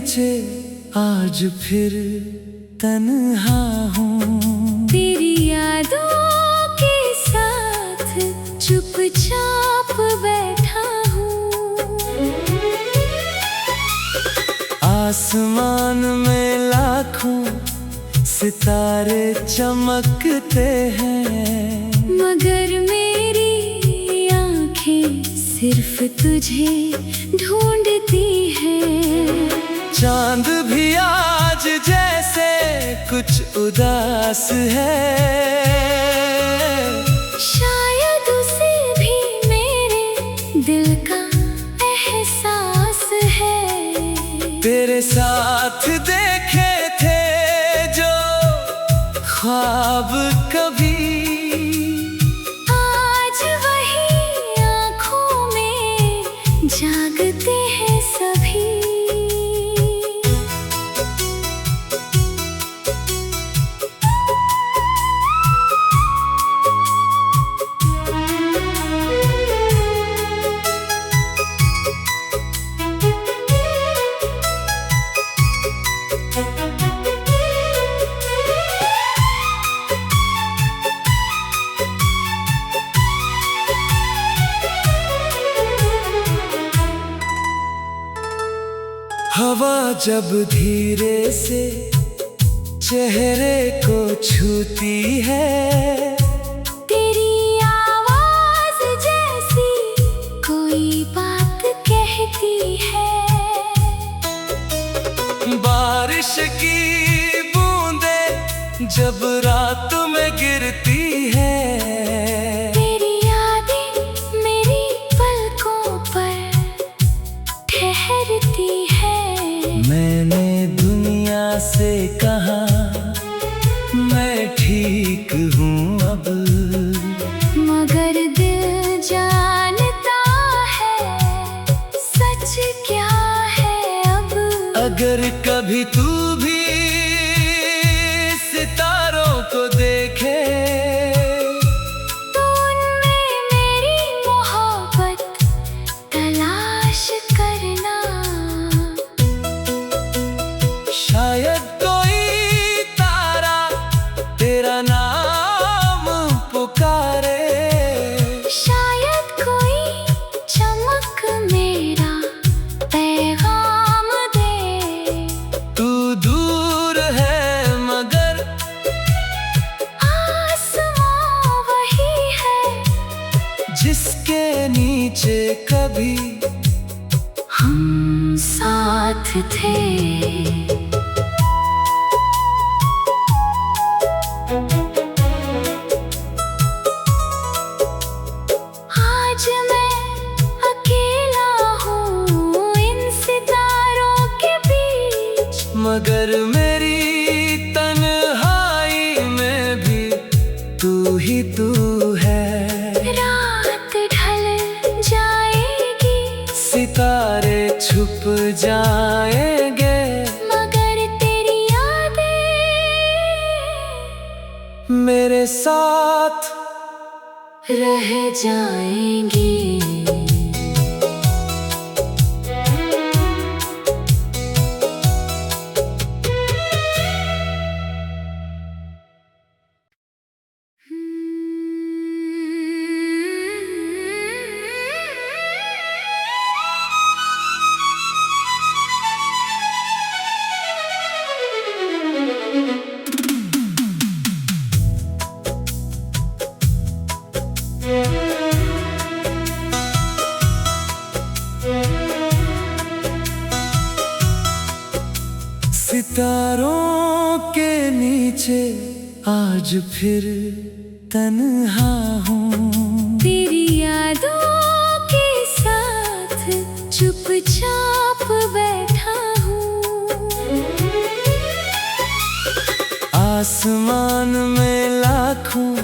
नीचे आज फिर तन्हा हूँ। तेरी यादों के साथ चुपचाप बैठा हूँ। आसमान में लाखों सितारे चमकते हैं, मगर मेरी आंखें सिर्फ तुझे ढूंढती हैं। चांद भी आज जैसे कुछ उदास है, शायद उसे भी मेरे दिल का एहसास है। तेरे साथ देखे थे जो ख्वाब कभी, आज वही आँखों में जागते हैं सभी। हवा जब धीरे से चेहरे को छूती है, तेरी आवाज जैसी कोई बात कहती है। बारिश की बूंदें जब रात में गिरती है, तेरी यादें मेरी पलकों पर ठहरती है। मैंने दुनिया से कहा मैं ठीक हूँ अब, मगर दिल जानता है सच क्या है अब। अगर कभी तू भी सितारों को देखे, तो उनमें मेरी मोहब्बत तलाश करना। शायद कोई तारा तेरा नाम पुकारे, शायद कोई चमक मेरा पैगाम दे। तू दूर है मगर आसमां वही है, जिसके नीचे कभी हम साथ थे। आज मैं अकेला हूँ इन सितारों के बीच, मगर मेरी तन्हाई में भी तू ही तू है। रात ढल जाएगी, सितारे छुप जाएंगे, मगर तेरी यादें मेरे साथ रह जाएंगी। सितारों के नीचे आज फिर तन्हा हूँ। तेरी यादों के साथ चुपचाप बैठा हूँ। आसमान में लाखों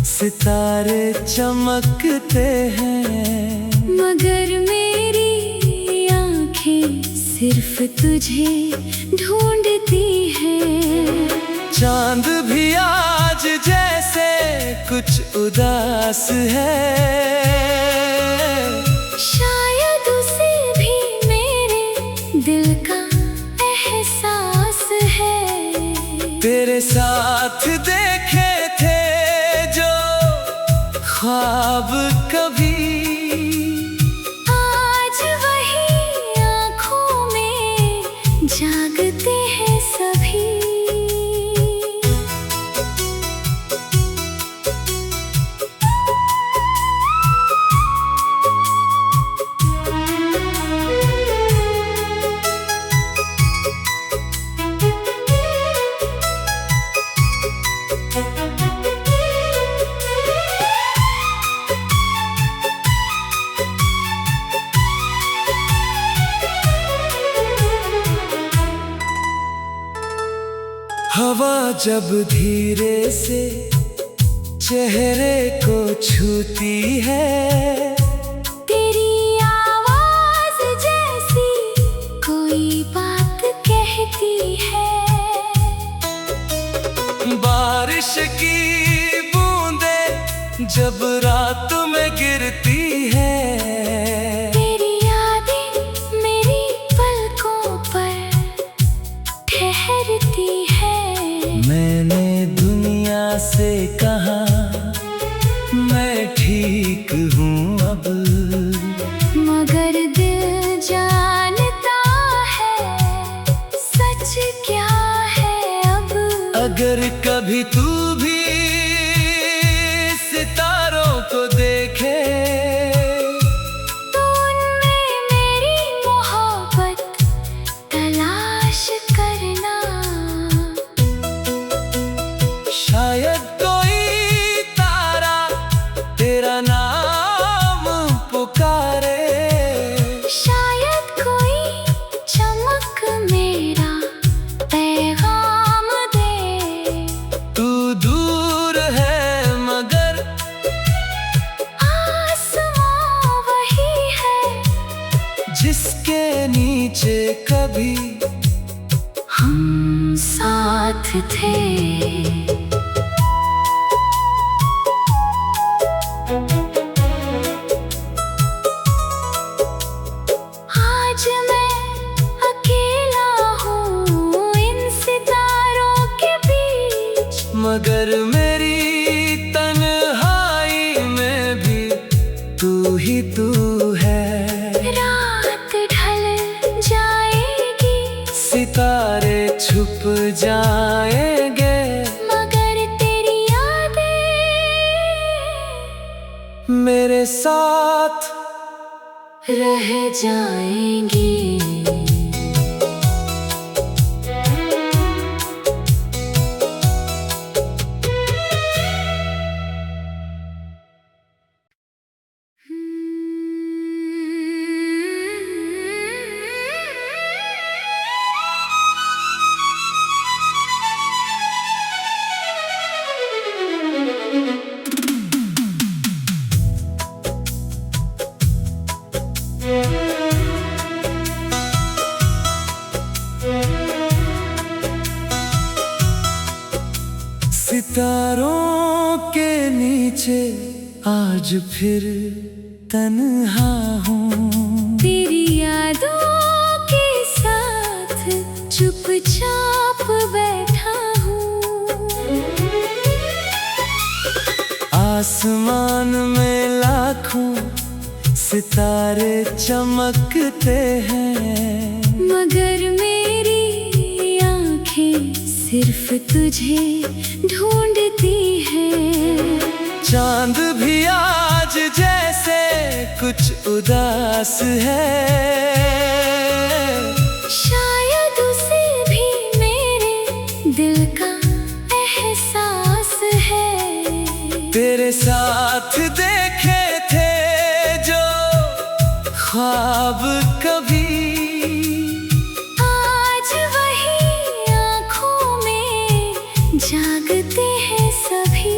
सितारे चमकते हैं, मगर मेरी आंखें सिर्फ तुझे ढूंढती हैं। चांद भी आज जैसे कुछ उदास है, शायद उसे भी मेरे दिल का तेरे साथ देखे थे जो ख्वाब कभी, आज वही आँखों में जागते हैं सभी। हवा जब धीरे से चेहरे को छूती है, तेरी आवाज जैसी कोई बात कहती है। बारिश की बूंदें जब रात में गिरती है, तेरी यादें मेरी पलकों पर ठहरती है। मैंने दुनिया से कहा मैं ठीक हूँ अब, मगर दिल जानता है सच क्या है अब। अगर कभी तू भी सितारों को देखे, तो उनमें मेरी मोहब्बत तलाश करना। शायद कोई तारा तेरा नाम पुकारे, शायद कोई चमक मेरा पैगाम दे। तू दूर है मगर आसमां वही है जिसके नीचे कभी हम साथ थे। आज मैं अकेला हूँ इन सितारों के बीच, मगर मेरी तन्हाई में भी तू ही तू है। रात ढल जाएगी, सितारे छुप जाएंगे, मगर तेरी यादें मेरे साथ रह जाएंगी। सितारों के नीचे आज फिर तन्हा हूँ, तेरी यादों के साथ चुपचाप बैठा हूँ। आसमान में लाखों सितारे चमकते हैं, मगर मेरी आंखें सिर्फ तुझे ढूंढती हैं। चांद भी आज जैसे कुछ उदास है, शायद उसे भी मेरे दिल का एहसास है। तेरे साथ देखे थे जो ख्वाब कभी, आज वही आँखों में जागते हैं सभी।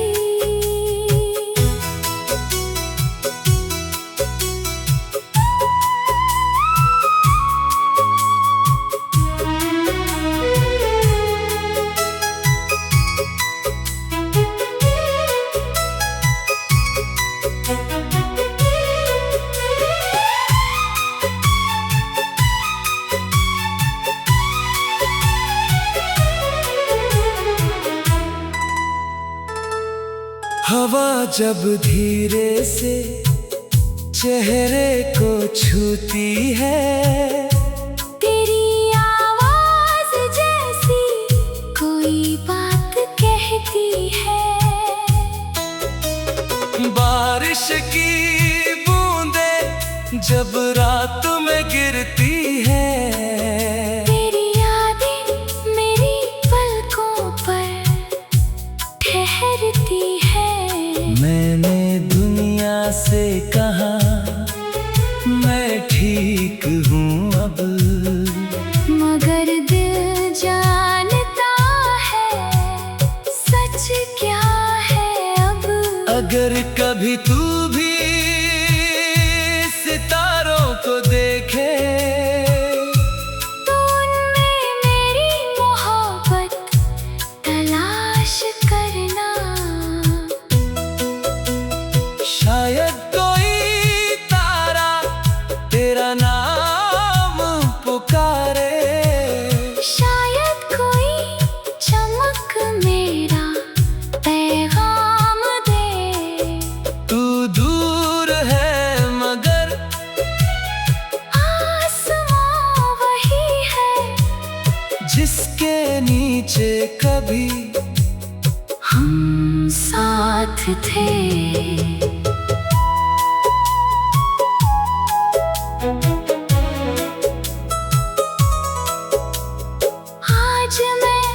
हवा जब धीरे से चेहरे को छूती है, तेरी आवाज जैसी कोई बात कहती है। बारिश की बूंदें जब रात में गिरती है, तेरी यादें मेरी पलकों पर ठहरती है। मैंने दुनिया से कहा मैं ठीक हूँ अब, मगर दिल जानता है सच क्या है अब। अगर कभी तू भी सितारों को देखे, तो उनमें मेरी मोहब्बत तलाश करना। शायद कोई तारा तेरा नाम पुकारे, शायद कोई चमक मेरा पैगाम दे। तू दूर है मगर आसमां वही है, जिसके नीचे कभी हम साथ थे। आज मैं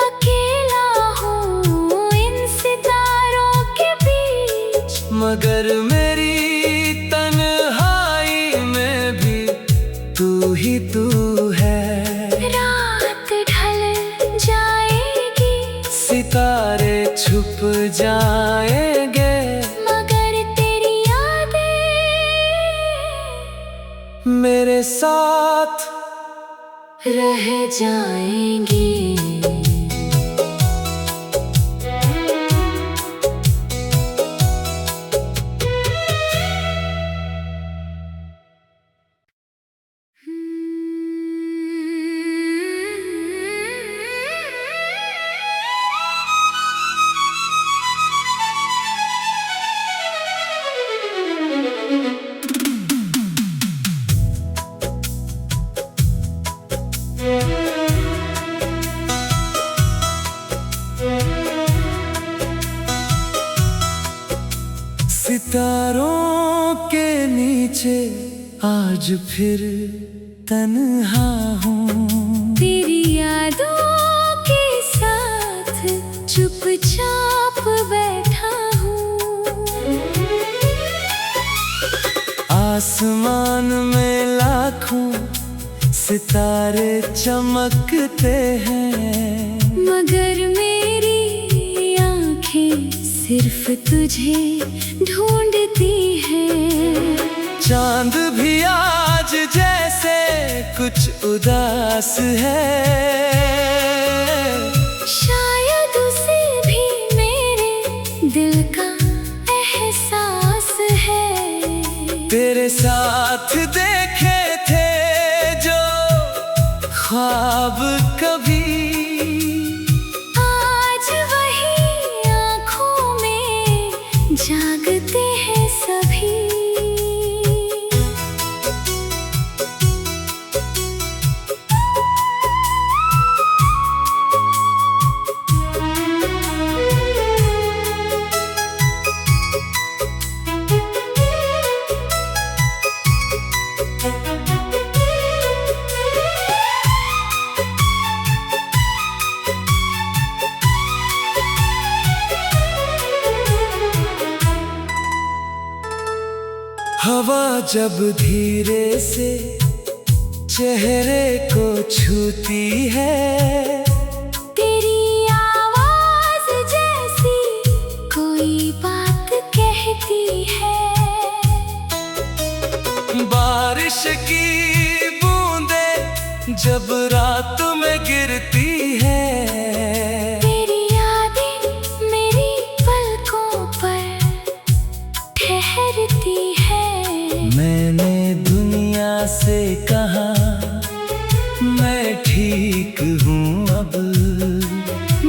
अकेला हूँ इन सितारों के बीच, मगर मेरी तन्हाई में भी तू ही तू है। रात ढल जाएगी, सितारे छुप जाएंगे, मगर तेरी यादें मेरे साथ रह जाएंगी। सितारों के नीचे आज फिर तन्हा हूँ, तेरी यादों के साथ चुपचाप बैठा हूँ। आसमान में लाखों सितारे चमकते हैं, मगर मेरी आंखें सिर्फ तुझे ढूंढती हैं। चांद भी आज जैसे कुछ उदास है, शायद उसे भी मेरे दिल का एहसास है। तेरे साथ देखे थे जो ख्वाब कभी, आज वही आँखों में जागते हैं सभी। हवा जब धीरे से चेहरे को छूती है, तेरी आवाज जैसी कोई बात कहती है। बारिश की बूंदें जब रात में गिरती है, तेरी यादें मेरी पलकों पर ठहरती है। मैंने दुनिया से कहा मैं ठीक हूँ अब,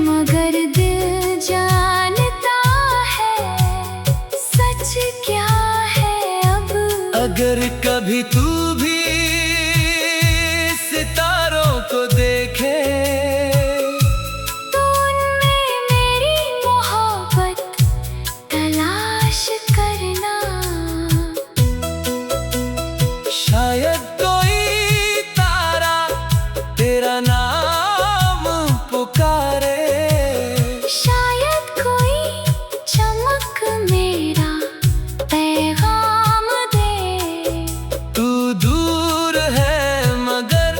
मगर दिल जानता है कभी तू भी सितारों को देखे, तो उनमें मेरी मोहब्बत तलाश करना। शायद कोई तारा तेरा नाम पुकारे, शायद कोई चमक मेरा पैगाम दे। तू दूर है मगर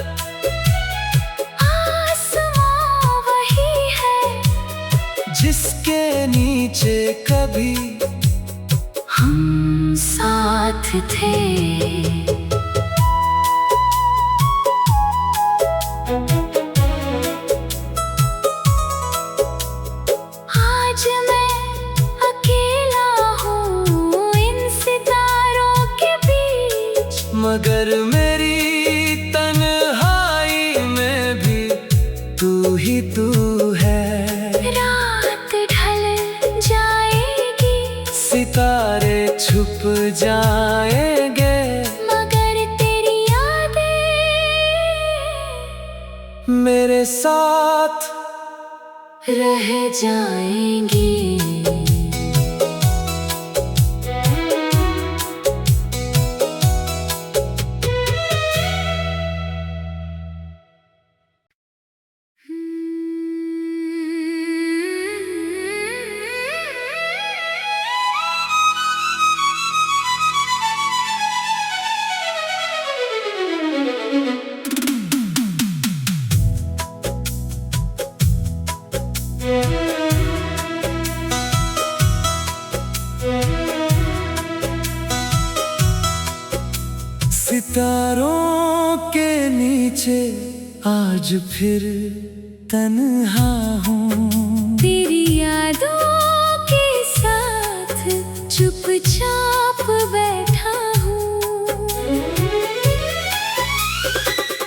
आसमां वही है, जिसके नीचे कभी हम साथ थे। आज मैं अकेला हूँ इन सितारों के बीच, मगर मेरी तन्हाई में भी तू ही तू है। रात ढल जाएगी, सितारे छुप जाएंगे, मगर तेरी यादें मेरे साथ रह जाएंगी। सितारों के नीचे आज फिर तन्हा हूँ, तेरी यादों के साथ चुपचाप बैठा हूँ।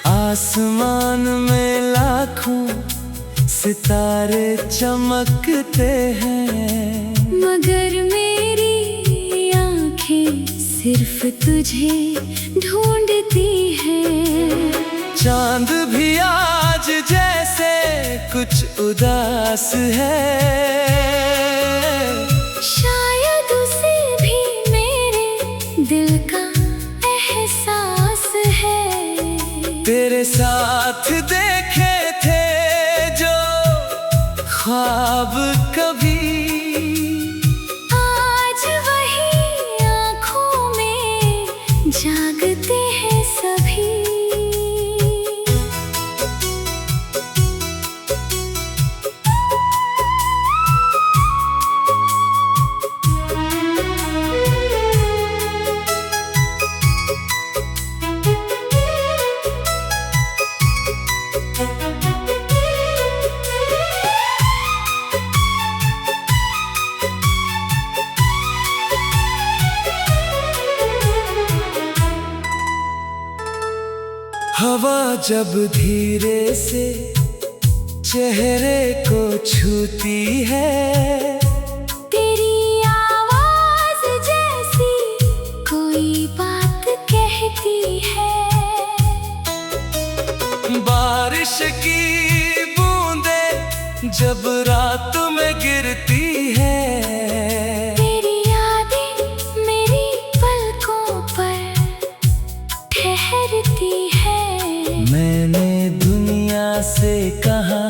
आसमान में लाखों सितारे चमकते हैं, मगर मेरी आंखें सिर्फ तुझे ढूंढती हैं। चांद भी आज जैसे कुछ उदास है, शायद उसे भी मेरे दिल का एहसास है। तेरे साथ देखे थे जो ख्वाब कभी, आज वही आँखों में जागते हैं सभी। हवा जब धीरे से चेहरे को छूती है, तेरी आवाज जैसी कोई बात कहती है। बारिश की बूंदें जब रात में गिरती है, तेरी यादें मेरी पलकों पर ठहरती है। मैंने दुनिया से कहा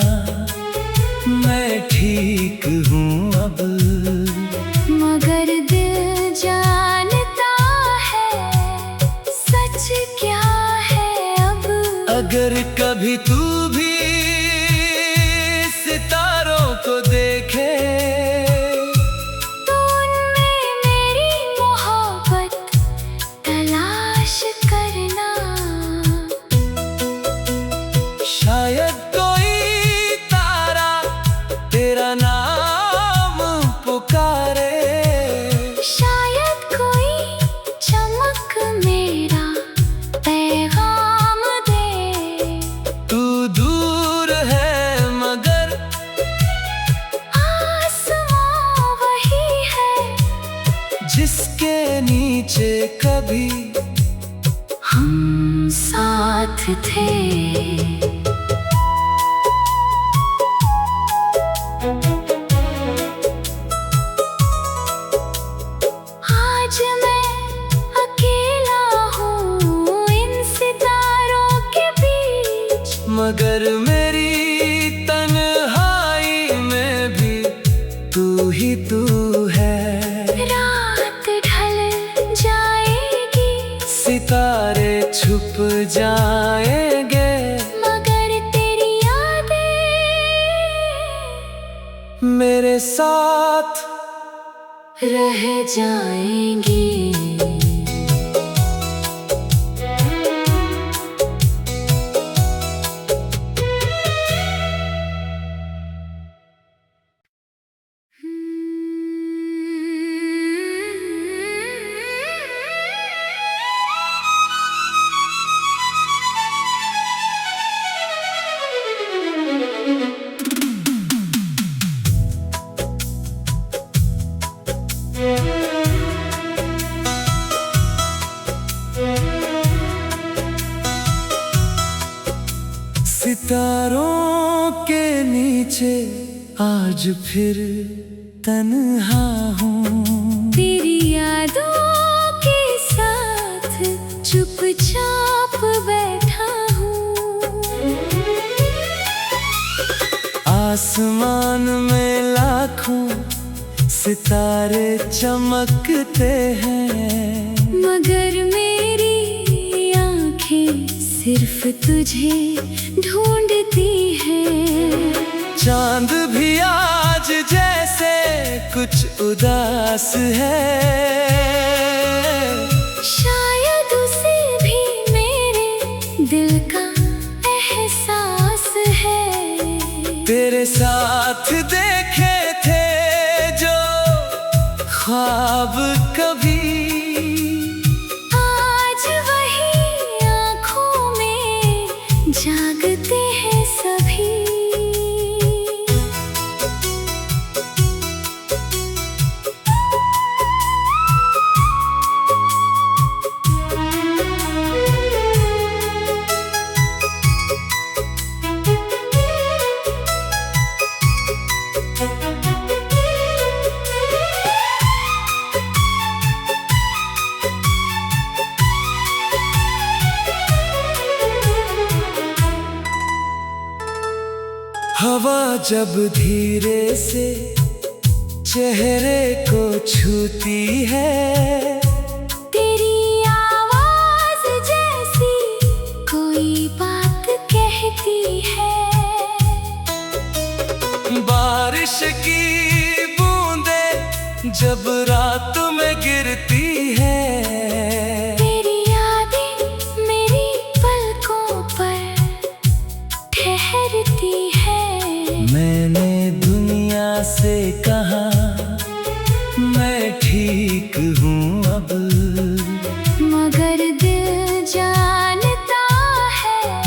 मैं ठीक हूँ अब, मगर दिल जानता है सच क्या है अब। अगर कभी तू भी सितारों को देखे, तो उनमें मेरी मोहब्बत तलाश करना। शायद कोई तारा तेरा नाम पुकारे, शायद कोई चमक मेरा पैगाम दे। तू दूर है मगर आसमां वही है, जिसके नीचे कभी थे। आज मैं अकेला हूँ इन सितारों के बीच, मगर मेरी तन्हाई में भी तू ही तू है। रात ढल जाएगी, सितारे छुप जाएंगे, मगर तेरी यादें मेरे साथ रह जाएंगी। सितारों के नीचे आज फिर तन्हा हूँ, तेरी यादों के साथ चुपचाप बैठा हूँ। आसमान में लाखों सितारे चमकते हैं, मगर मेरी आंखें सिर्फ तुझे ढूंढती हैं। चांद भी आज जैसे कुछ उदास है, शायद उसे भी मेरे दिल का एहसास है। तेरे साथ देखे थे जो ख्वाब कभी, आज वही आँखों में जागते हैं सभी। हवा जब धीरे से चेहरे को छूती है, तेरी आवाज जैसी कोई बात कहती है। बारिश की बूंदें जब रात में गिरती है, तेरी यादें मेरी पलकों पर ठहरती है। मैंने दुनिया से कहा मैं ठीक हूँ अब, मगर दिल जानता है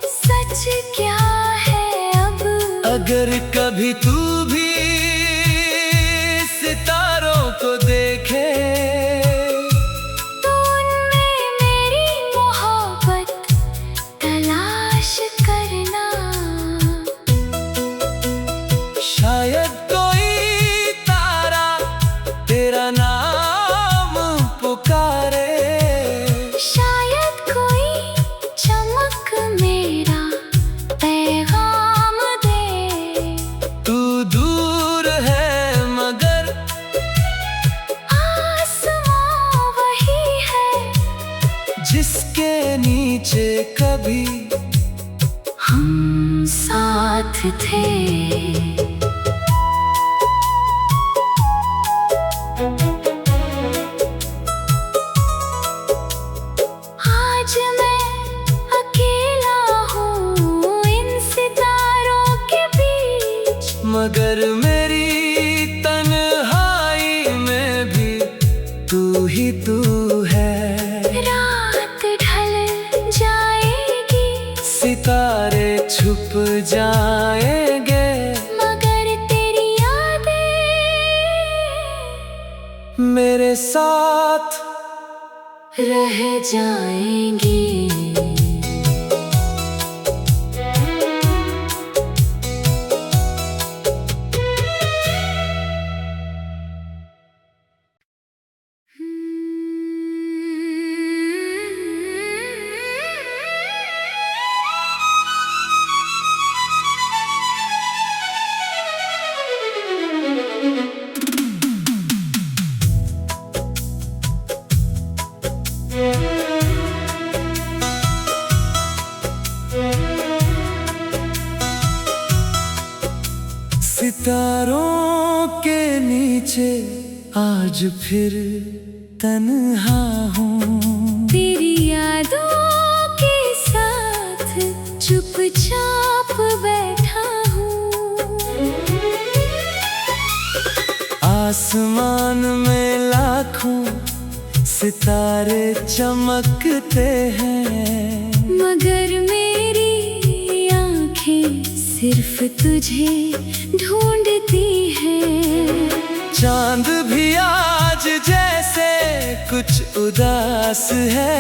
सच क्या है अब। अगर कभी तू भी सितारों को देखे, तो उनमें मेरी मोहब्बत तलाश करना। शायद कोई तारा तेरा नाम पुकारे, शायद कोई चमक मेरा पैगाम दे। तू दूर है मगर आसमां वही है, जिसके नीचे कभी हम साथ थे। आज मैं अकेला हूँ इन सितारों के बीच, मगर मेरी तन्हाई में भी तू ही तू है। रात ढल जाएगी, सितारे छुप जाएंगे, मगर तेरी यादें मेरे साथ रह जाएंगी। सितारों के नीचे आज फिर तन्हा हूँ। तेरी यादों के साथ चुपचाप बैठा हूँ। आसमान में लाखों सितारे चमकते हैं, मगर मेरी आंखें सिर्फ तुझे ढूंढती हैं। चांद भी आज जैसे कुछ उदास है,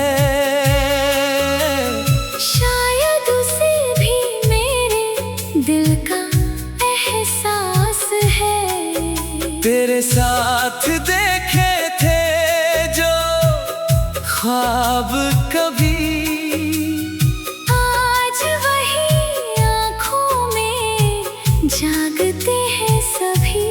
शायद उसे भी मेरे दिल का एहसास है। तेरे साथ देखे थे जो ख्वाब कभी, आज वही आँखों में जागते हैं सभी।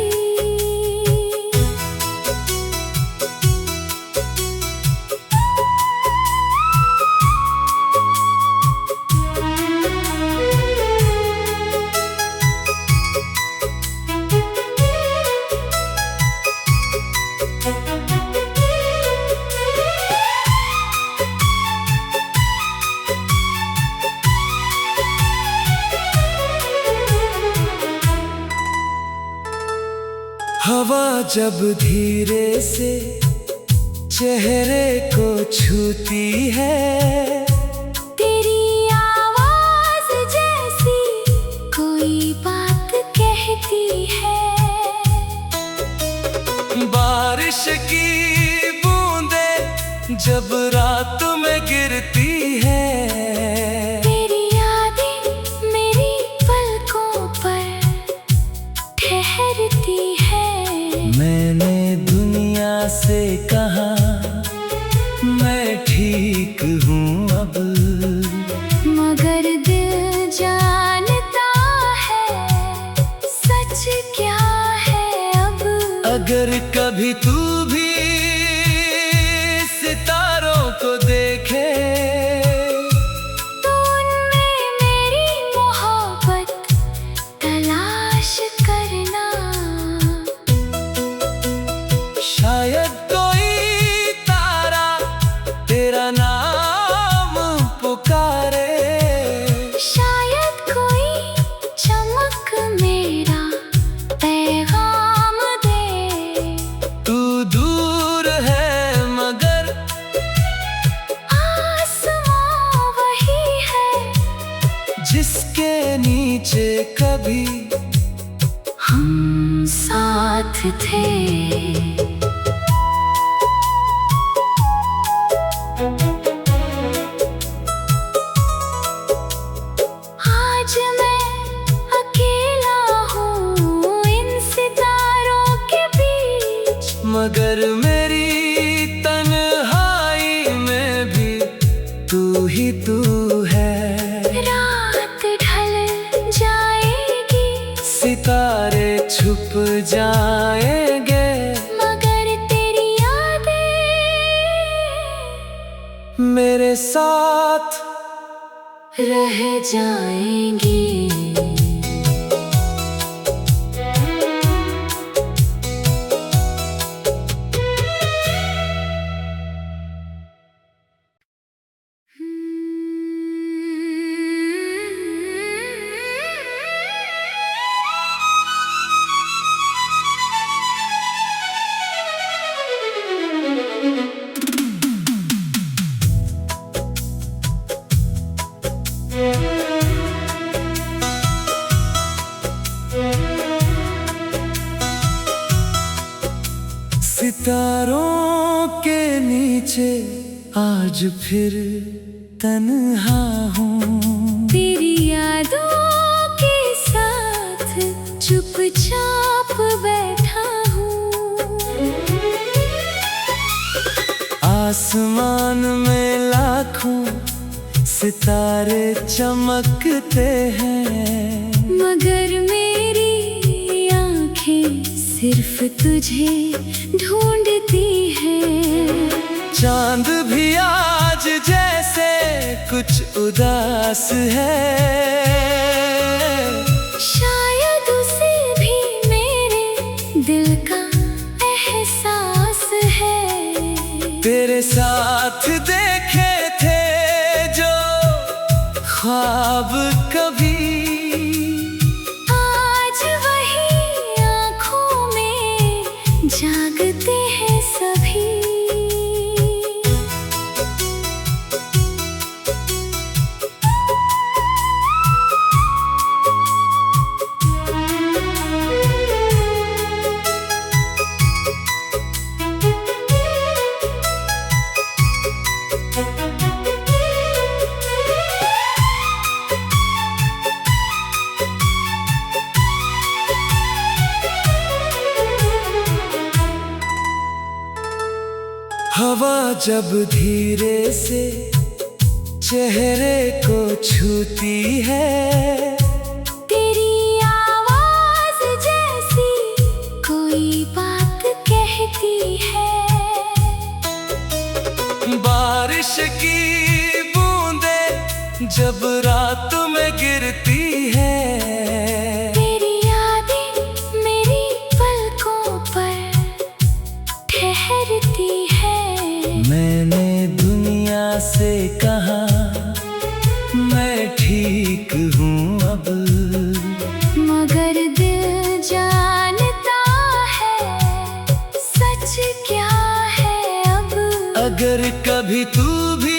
हवा जब धीरे से चेहरे को छूती है, तेरी आवाज जैसी कोई बात कहती है। बारिश की बूंदें जब रात में गिरती है, तेरी यादें मेरी पलकों पर ठहरती है। मैंने दुनिया से कहा मैं ठीक हूँ अब, मगर दिल जानता है सच क्या है अब। अगर कभी तू भी सितारों को देखे, तो उनमें मेरी मोहब्बत तलाश करना। शायद कोई तारा तेरा नाम पुकारे, शायद कोई चमक मेरा पैगाम दे। तू दूर है मगर आसमां वही है, जिसके नीचे कभी हम साथ थे। आज मैं अकेला हूँ इन सितारों के बीच, मगर मेरी तन्हाई में भी तू ही तू है। रात ढल जाएगी, सितारे छुप जाएंगे, मगर तेरी यादें मेरे साथ रह जाएंगी। सितारों के नीचे आज फिर तन्हा हूँ। तेरी यादों के साथ चुपचाप बैठा हूँ। आसमान में लाखों सितारे चमकते हैं, मगर मेरी आंखें सिर्फ तुझे ढूंढती हैं। चांद भी आज जैसे कुछ उदास है, शायद उसे भी तेरे साथ देखे थे जो ख्वाब कभी, आज वही आँखों में जागते हैं सभी। हवा जब धीरे से चेहरे को छूती है, तेरी आवाज जैसी कोई बात कहती है। बारिश की बूंदें जब रात में गिरती है, तेरी यादें मेरी पलकों पर ठहरती है। मैंने दुनिया से कहा मैं ठीक हूँ अब, मगर दिल जानता है सच क्या है अब। अगर कभी तू भी